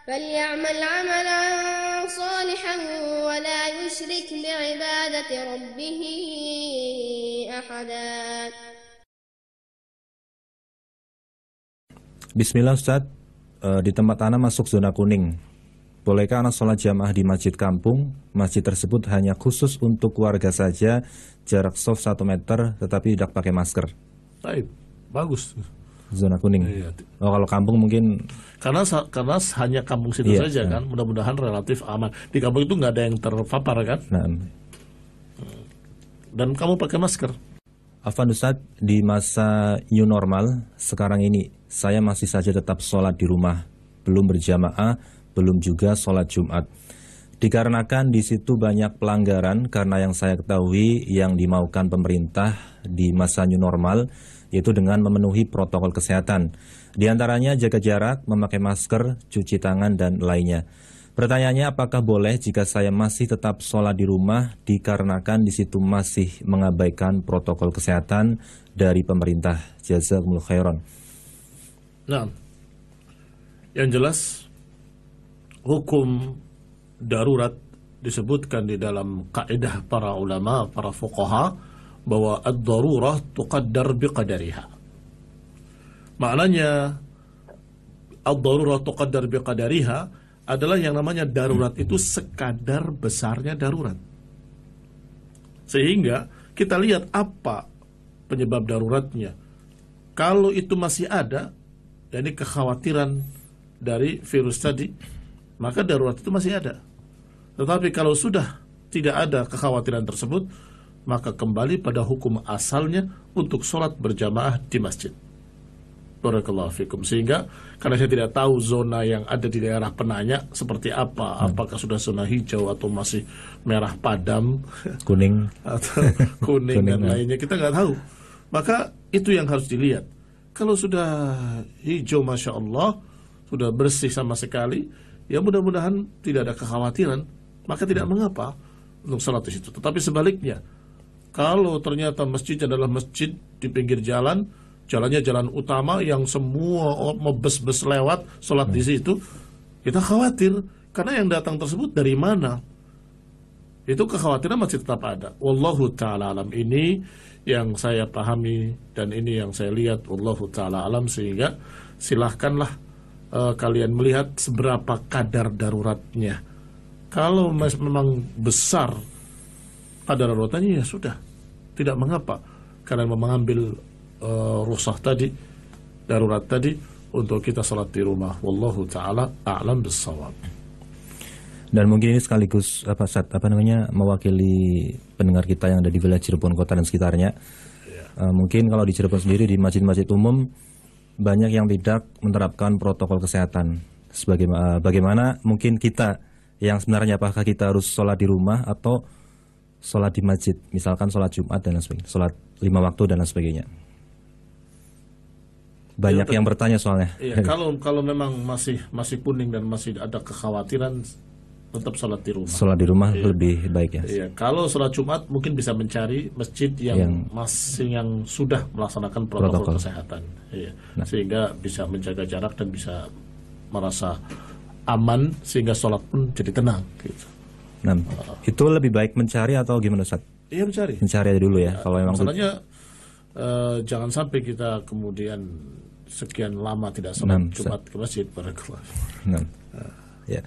فليعمل عملا صالحا ولا يشرك بعبادة ربه أحدا. Bismillah Ustaz, di tempat Ana masuk zona kuning. Bolehkah Ana sholat jamaah di masjid kampung? Masjid tersebut hanya khusus untuk warga saja, jarak shaf 1 meter, tetapi tidak pakai masker. Baik, bagus. Zona kuning. Iya. Oh, kalau kampung mungkin Karena hanya kampung situ Iya, saja kan, mudah-mudahan relatif aman. Di kampung itu nggak ada yang terpapar kan? nah, Dan kamu pakai masker. Afwan Ustaz, di masa new normal sekarang ini, saya masih saja tetap sholat di rumah, belum berjamaah, belum juga sholat Jumat. Dikarenakan di situ banyak pelanggaran karena yang saya ketahui yang dimaukan pemerintah di masa new normal, yaitu dengan memenuhi protokol kesehatan. Di antaranya jaga jarak, memakai masker, cuci tangan, dan lainnya. Pertanyaannya, apakah boleh jika saya masih tetap sholat di rumah dikarenakan di situ masih mengabaikan protokol kesehatan dari pemerintah? Jazakumullah khairan. Nah, yang jelas hukum darurat disebutkan di dalam kaidah para ulama, para fuqaha, bahwa ad-darurah tuqaddar biqadariha. Maknanya ad-darurah tuqaddar biqadariha adalah yang namanya darurat itu sekadar besarnya darurat. Sehingga kita lihat apa penyebab daruratnya. Kalau itu masih ada, yakni kekhawatiran dari virus tadi, maka darurat itu masih ada. Tetapi kalau sudah tidak ada kekhawatiran tersebut, maka kembali pada hukum asalnya untuk sholat berjamaah di masjid. Barakallahu fikum. Sehingga karena saya tidak tahu zona yang ada di daerah penanya seperti apa, apakah sudah zona hijau atau masih merah padam, Kuning atau kuning dan lainnya, kita nggak tahu. Maka itu yang harus dilihat. Kalau sudah hijau, masya Allah, sudah bersih sama sekali, ya mudah-mudahan tidak ada kekhawatiran, maka tidak mengapa untuk salat di situ. Tetapi sebaliknya, kalau ternyata masjidnya adalah masjid di pinggir jalan, jalannya jalan utama yang semua bus-bus lewat sholat di situ, kita khawatir karena yang datang tersebut dari mana. Itu kekhawatiran masih tetap ada. Wallahu ta'ala alam, ini yang saya pahami dan ini yang saya lihat. Wallahu ta'ala alam. Sehingga silahkanlah kalian melihat seberapa kadar daruratnya. Kalau memang besar kadar daruratnya, ya sudah, tidak mengapa kalian mengambil rukhsah tadi, darurat tadi, untuk kita salat di rumah. Wallahu ta'ala a'lam bis-shawab. Dan mungkin ini sekaligus mewakili pendengar kita yang ada di wilayah Cirebon kota dan sekitarnya. Mungkin kalau di Cirebon sendiri, di masjid-masjid umum banyak yang tidak menerapkan protokol kesehatan. Bagaimana mungkin kita yang sebenarnya, apakah kita harus sholat di rumah atau sholat di masjid, misalkan sholat Jumat dan lain sebagainya, sholat 5 waktu dan lain sebagainya. Banyak yang bertanya soalnya. Iya, kalau memang masih kuning dan masih ada kekhawatiran, tetap sholat di rumah. Sholat di rumah lebih baik ya. Iya, kalau sholat Jumat mungkin bisa mencari masjid yang sudah melaksanakan protokol kesehatan. Iya. Sehingga bisa menjaga jarak dan bisa merasa aman, sehingga sholat pun jadi tenang. Gitu. Nah, itu lebih baik mencari atau gimana Ustaz? Iya, mencari. Mencari aja dulu ya. Kalau memang masalahnya jangan sampai kita kemudian sekian lama tidak sholat Jumat ke masjid. Ya.